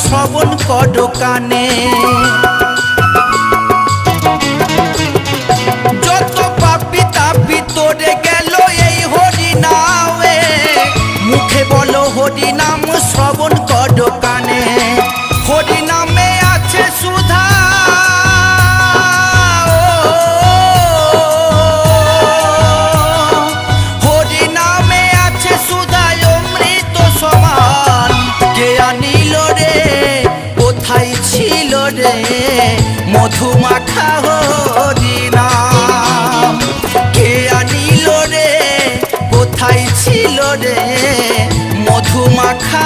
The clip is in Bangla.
শ্রবণ কর কানে। যত পাপি তাপি তোরে গেল এই হরি নামে, মুখে বলো হরি নাম শ্রবণ কর কানে। হরি নামে আছে সুধা, হরি নামে আছে সুধা অমৃত সমান। কে আনিল রে কোথায় ছিল রে মধু মাখা হরি নাম। কে আনিল রে কোথায় ছিল রে মধু মাখা